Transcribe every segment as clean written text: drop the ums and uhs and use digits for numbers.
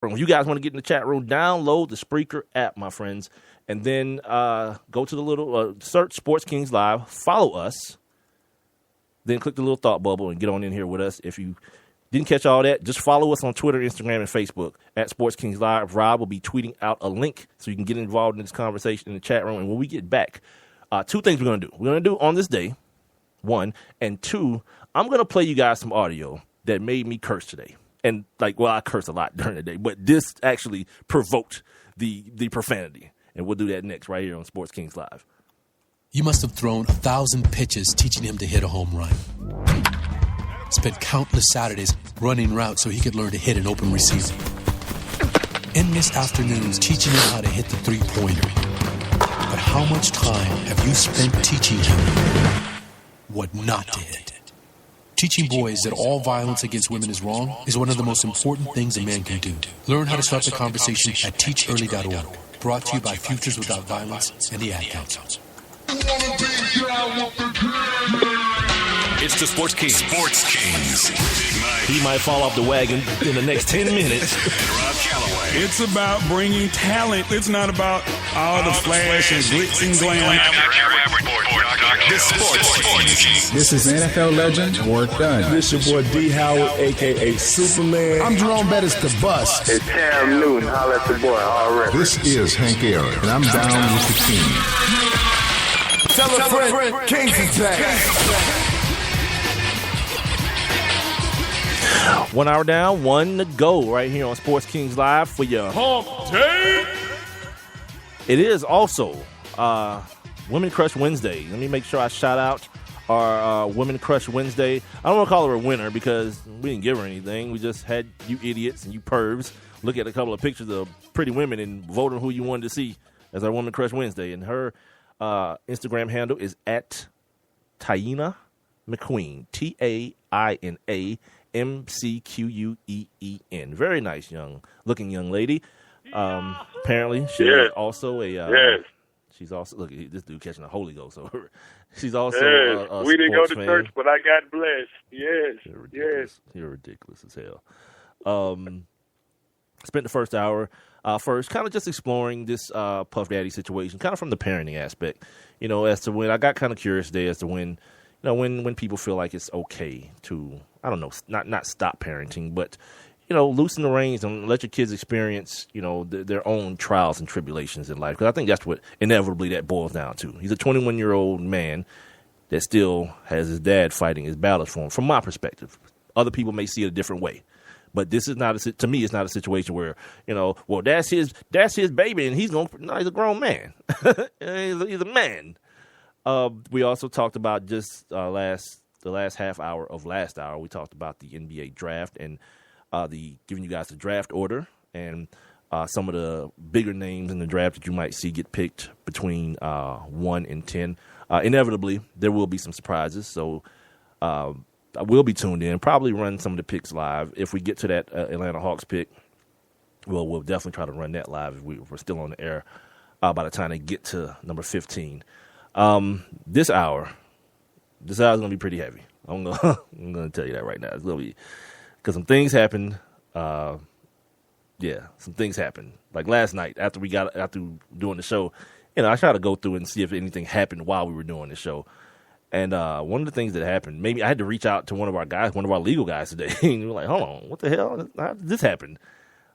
room. If you guys want to get in the chat room, download the Spreaker app, my friends, and then go to the little search Sports Kings Live, follow us, then click the little thought bubble and get on in here with us. If you didn't catch all that, just follow us on Twitter, Instagram, and Facebook at Sports Kings Live. Rob will be tweeting out a link so you can get involved in this conversation in the chat room. And when we get back, two things we're going to do. We're going to do on this day, one, and two, I'm going to play you guys some audio that made me curse today. And I curse a lot during the day, but this actually provoked the profanity. And we'll do that next right here on Sports Kings Live. You must have thrown 1,000 pitches teaching him to hit a home run. Spent countless Saturdays running routes so he could learn to hit an open receiver. Endless afternoons teaching him how to hit the three-pointer. But how much time have you spent teaching him what not to hit? Teaching boys that all violence against women is wrong is one of the most important things a man can do. Learn how to start the conversation at teachearly.org. Brought to you by Futures Without Violence and the Ad Council. It's the Sports Kings. Sports Kings. He might fall off the wagon in the next 10 minutes. Rob Calloway. It's about bringing talent. It's not about all the flash and glitz and glam. The Sports Kings. This is NFL legend Ward Dunn. This your boy D. Howard, a.k.a. Superman. I'm Jerome Bettis, the Bus. It's Cam Newton. Holla at the boy already. This is Hank Aaron, and I'm down with the king. Tell a friend, Kings Attack. 1 hour down, 1 to go right here on Sports Kings Live for your Hump Day. It is also Women Crush Wednesday. Let me make sure I shout out our Women Crush Wednesday. I don't want to call her a winner because we didn't give her anything. We just had you idiots and you pervs look at a couple of pictures of pretty women and vote on who you wanted to see as our Women Crush Wednesday. And her Instagram handle is at Taina McQueen, TAINA Very nice looking young lady. Apparently she's also a she's also, look, this dude catching the Holy Ghost over. She's also a we didn't go to fan. church, but I got blessed. Yes. You're ridiculous as hell. Spent the first hour first kind of just exploring this Puff Daddy situation, kind of from the parenting aspect, as to when I got kind of curious today as to when people feel like it's okay to, I don't know, not stop parenting, but, loosen the reins and let your kids experience, their own trials and tribulations in life. Because I think that's what inevitably that boils down to. He's a 21-year-old man that still has his dad fighting his battles for him, from my perspective. Other people may see it a different way. But this is not to me, it's not a situation where, well, that's his baby and he's a grown man. he's a man. We also talked about just the last half hour of last hour. We talked about the NBA draft and giving you guys the draft order and some of the bigger names in the draft that you might see get picked between 1 and 10. Inevitably, there will be some surprises. So I will be tuned in, probably run some of the picks live. If we get to that Atlanta Hawks pick, we'll definitely try to run that live if we're still on the air by the time they get to number 15. This hour is going to be pretty heavy. I'm going to tell you that right now. It's going to be, because some things happened. Some things happened. Like last night after doing the show, I tried to go through and see if anything happened while we were doing the show. And one of the things that happened, maybe I had to reach out to one of our legal guys today. And we're like, hold on, what the hell? How did this happen?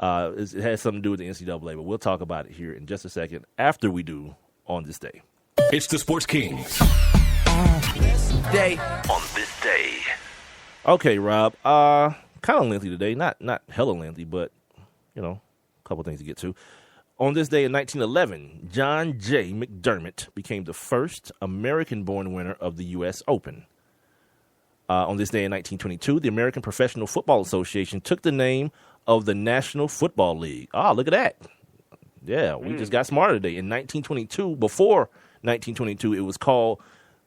It has something to do with the NCAA, but we'll talk about it here in just a second after we do On This Day. It's the Sports Kings. On this day. Okay, Rob. Kind of lengthy today. Not hella lengthy, but, a couple things to get to. On this day in 1911, John J. McDermott became the first American-born winner of the U.S. Open. On this day in 1922, the American Professional Football Association took the name of the National Football League. Ah, look at that. Yeah, we just got smarter today. In 1922, before 1922, it was called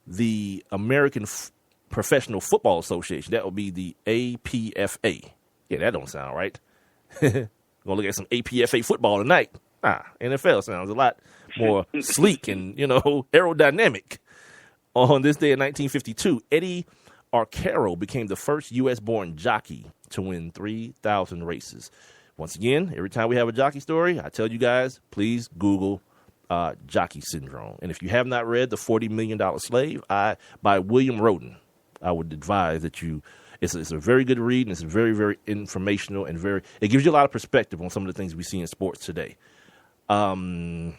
the American Professional Football Association. That would be the APFA. Yeah, that don't sound right. Gonna look at some APFA football tonight. NFL sounds a lot more sleek and, aerodynamic. On this day in 1952, Eddie Arcaro became the first U.S.-born jockey to win 3,000 races, Once again, every time we have a jockey story, I tell you guys, please Google jockey syndrome. And if you have not read The $40 Million Slave by William Roden, I would advise that you. It's a very good read, and it's very, very informational, and it gives you a lot of perspective on some of the things we see in sports today. On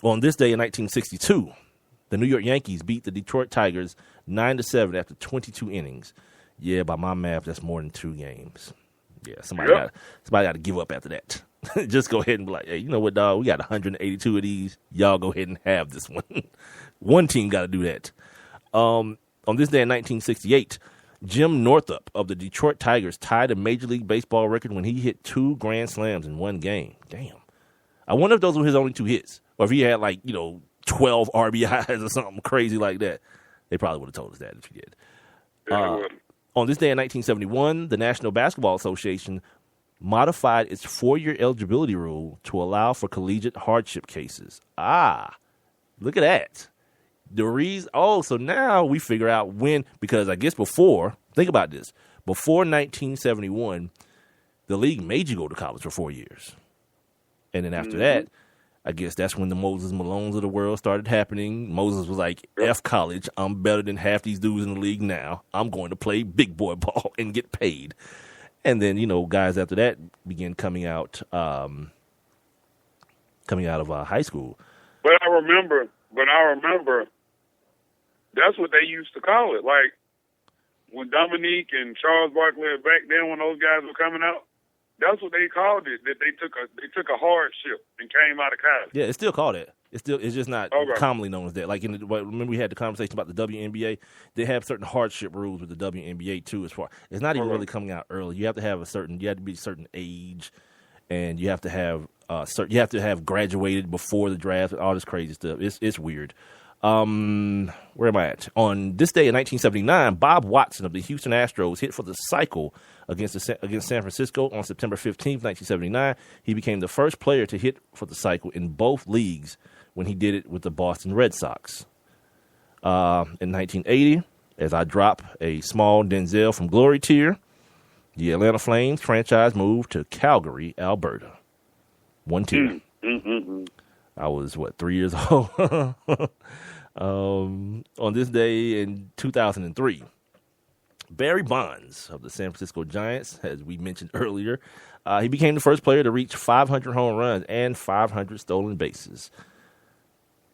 this day in 1962, the New York Yankees beat the Detroit Tigers 9-7 after 22 innings. Yeah, by my math, that's more than 2 games. Yeah, somebody got to give up after that. Just go ahead and be like, hey, you know what, dog? We got 182 of these. Y'all go ahead and have this one. One team got to do that. On this day in 1968, Jim Northup of the Detroit Tigers tied a Major League Baseball record when he hit 2 grand slams in one game. Damn. I wonder if those were his only 2 hits, or if he had 12 RBIs or something crazy like that. They probably would have told us that if he did. On this day in 1971, the National Basketball Association modified its 4-year eligibility rule to allow for collegiate hardship cases. Look at that. So now we figure out when, because I guess think about this, before 1971, the league made you go to college for 4 years. And then after that, I guess that's when the Moses Malones of the world started happening. Moses was like, F college, I'm better than half these dudes in the league now. I'm going to play big boy ball and get paid. And then, guys after that began coming out of high school. But I remember that's what they used to call it. Like when Dominique and Charles Barkley back then, when those guys were coming out, that's what they called it. That they took a hardship and came out of college. Yeah, it's still called it. It's just not commonly known as that. Like remember we had the conversation about the WNBA. They have certain hardship rules with the WNBA too. As far it's not even really coming out early. You have to have you have to be a certain age, and you have to have graduated before the draft. All this crazy stuff. It's weird. Where am I at? On this day in 1979, Bob Watson of the Houston Astros hit for the cycle against San Francisco on September 15th, 1979. He became the first player to hit for the cycle in both leagues when he did it with the Boston Red Sox. In 1980, as I drop a small Denzel from Glory tier, the Atlanta Flames franchise moved to Calgary, Alberta. 1 tier. I was, 3 years old? On this day in 2003, Barry Bonds of the San Francisco Giants, as we mentioned earlier, he became the first player to reach 500 home runs and 500 stolen bases.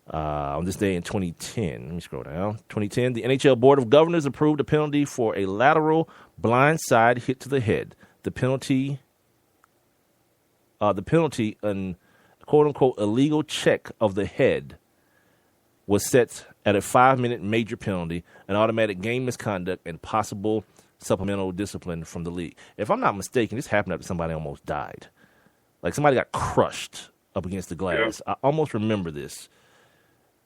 On this day in 2010, let me scroll down. 2010, the NHL Board of Governors approved a penalty for a lateral blindside hit to the head. The penalty, an quote-unquote illegal check of the head, was set at a 5-minute major penalty, an automatic game misconduct, and possible supplemental discipline from the league. If I'm not mistaken, this happened after somebody almost died. Like somebody got crushed up against the glass. Yeah. I almost remember this.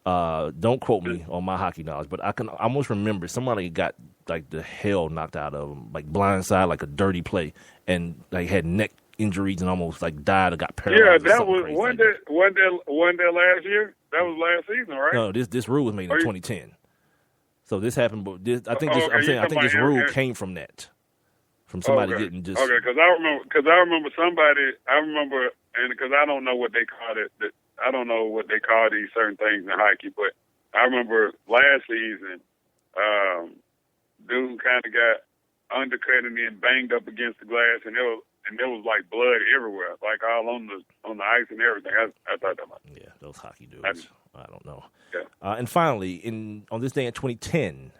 Don't quote me on my hockey knowledge, but I can almost remember somebody got like the hell knocked out of them, like blindside, like a dirty play, and like had neck injuries and almost like died or got paralyzed. Yeah, that was one day last year. That was last season, right? No, this rule was made in 2010. So this happened, but I think this rule came from that, from somebody getting just Because I remember somebody. And because I don't know what they call it. I don't know what they call these certain things in hockey, but I remember last season, dude kind of got undercut and then banged up against the glass, and there was like blood everywhere, like all on the ice and everything. I thought that was those hockey dudes. I don't know. Yeah. And finally, on this day in 2010,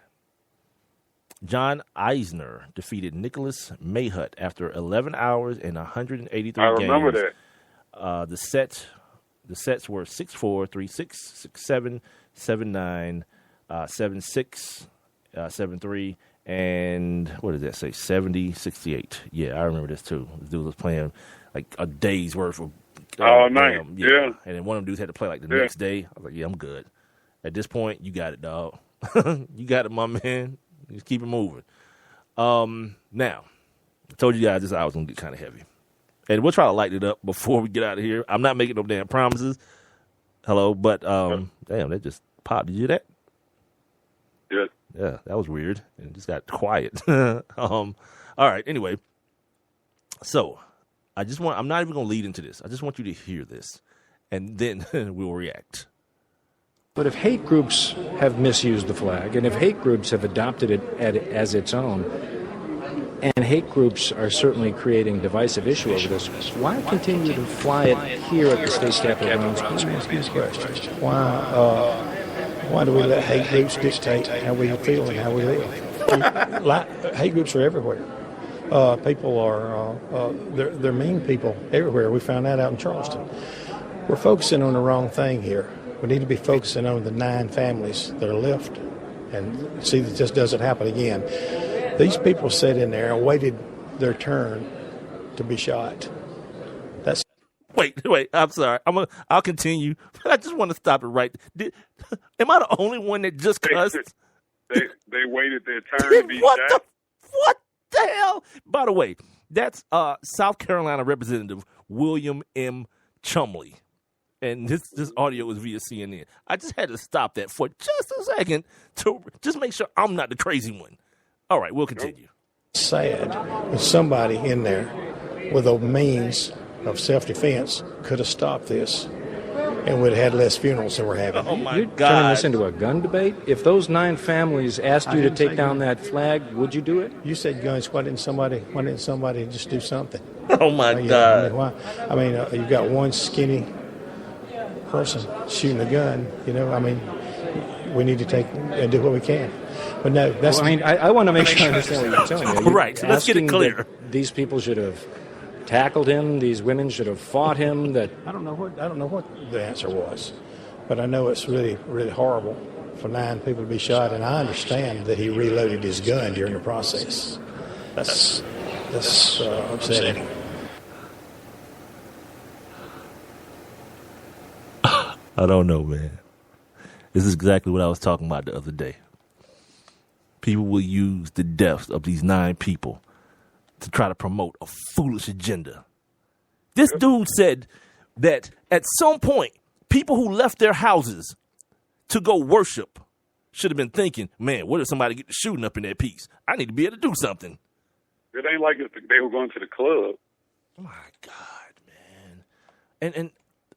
John Eisner defeated Nicholas Mayhut after 11 hours and 183 games. I remember that. The sets were 6-4, 3-6, 6-7, 7-9, 7-6, 7-3, and what does that say? 70-68. Yeah, I remember this too. This dude was playing like a day's worth of all night. Yeah. And then one of them dudes had to play like the next day. I was like, yeah, I'm good. At this point, you got it, dog. You got it, my man. Just keep it moving. Now, I told you guys this hour was going to get kind of heavy. And we'll try to lighten it up before we get out of here. I'm not making no damn promises. Hello, but damn, that just popped. Did you hear that? Yes. Yeah, that was weird. And it just got quiet. All right, anyway. So, I'm not even going to lead into this. I just want you to hear this, and then we'll react. But if hate groups have misused the flag, and if hate groups have adopted it as its own, and hate groups are certainly creating divisive issue over this, why continue to fly it here at the state capitol grounds? Let me ask you a question. Why do we let hate groups dictate how we feel and how we live? Hate groups are everywhere. People are they're mean people everywhere. We found that out in Charleston. We're focusing on the wrong thing here. We need to be focusing on the 9 families that are left and see that this doesn't happen again. These people sat in there and waited their turn to be shot. That's Wait. I'm sorry. I'll continue, but I just want to stop it right. Am I the only one that just cussed? They waited their turn to be shot. What the hell? By the way, that's South Carolina Representative William M. Chumley. And this audio is via CNN. I just had to stop that for just a second to just make sure I'm not the crazy one. All right, we'll continue. Sad that somebody in there with a means of self-defense could have stopped this, and we'd have had less funerals than we're having. Oh, my You're God. turning this into a gun debate? If those 9 families asked you to take down that flag, would you do it? You said guns. Why didn't somebody just do something? Oh, my God. You've got one skinny person shooting a gun. We need to take and do what we can. But no, that's. I want to make sure I understand what you're telling me. Right, let's get it clear. These people should have tackled him. These women should have fought him. That I don't know what the answer was, but I know it's really, really horrible for 9 people to be shot, and I understand that he reloaded his gun during the process. That's upsetting. I don't know, man. This is exactly what I was talking about the other day. People will use the deaths of these 9 people to try to promote a foolish agenda. This dude said that at some point, people who left their houses to go worship should have been thinking, man, what if somebody get the shooting up in that piece? I need to be able to do something. It ain't like if they were going to the club. Oh, my God, man. And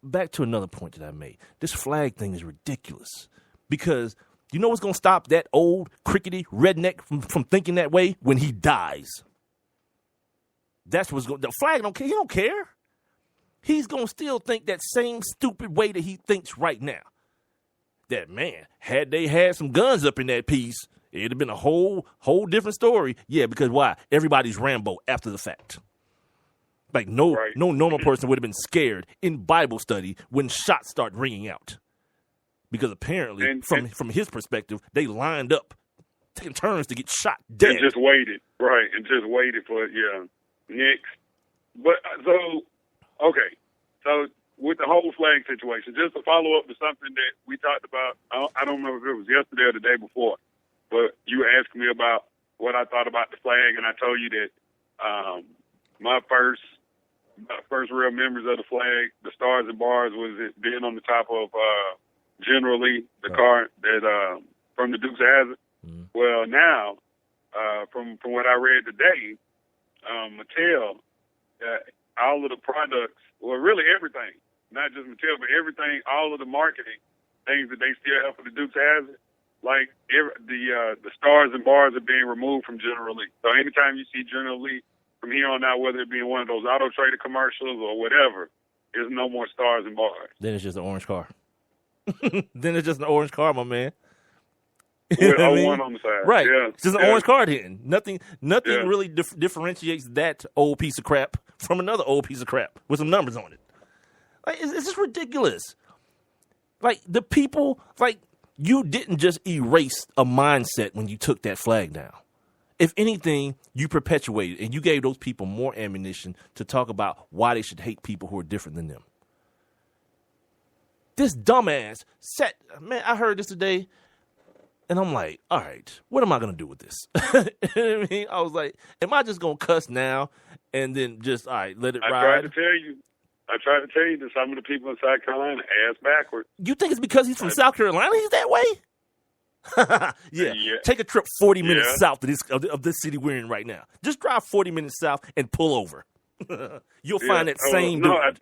back to another point that I made. This flag thing is ridiculous because you know what's going to stop that old crickety redneck from thinking that way? When he dies. That's what's going. The flag don't care. He don't care. He's going to still think that same stupid way that he thinks right now. That, man, had they had some guns up in that piece, it'd have been a whole different story. Yeah, because why? Everybody's Rambo after the fact. Like no normal person would have been scared in Bible study when shots start ringing out. Because apparently, from his perspective, they lined up, taking turns to get shot dead. And just waited, right, and just waited for, next. But, so with the whole flag situation, just to follow up to something that we talked about, I don't remember if it was yesterday or the day before, but you asked me about what I thought about the flag, and I told you that my first real memories of the flag, the stars and bars, was it being on the top of General Lee, the car that from the Dukes of Hazzard. Mm-hmm. Well, now, from what I read today, Mattel, all of the products, well, really everything, not just Mattel, but everything, all of the marketing things that they still have for the Dukes of Hazzard, like the stars and bars are being removed from General Lee. So anytime you see General Lee from here on out, whether it be in one of those Auto Trader commercials or whatever, there's no more stars and bars. Then it's just an orange car. Then it's just an orange car, my man. With one on the side. Right. Yeah. It's just an orange car then. Nothing really differentiates that old piece of crap from another old piece of crap with some numbers on it. Like, it's just ridiculous. Like, the people, like, you didn't just erase a mindset when you took that flag down. If anything, you perpetuated and you gave those people more ammunition to talk about why they should hate people who are different than them. This dumbass man, I heard this today, and I'm like, all right, what am I going to do with this? You know what I mean? I was like, am I just going to cuss now and then just, all right, let it ride? I tried to tell you that some of the people in South Carolina ass backwards. You think it's because he's from South Carolina he's that way? Yeah. Take a trip 40 minutes south of this city we're in right now. Just drive 40 minutes south and pull over. You'll find that same no, dude.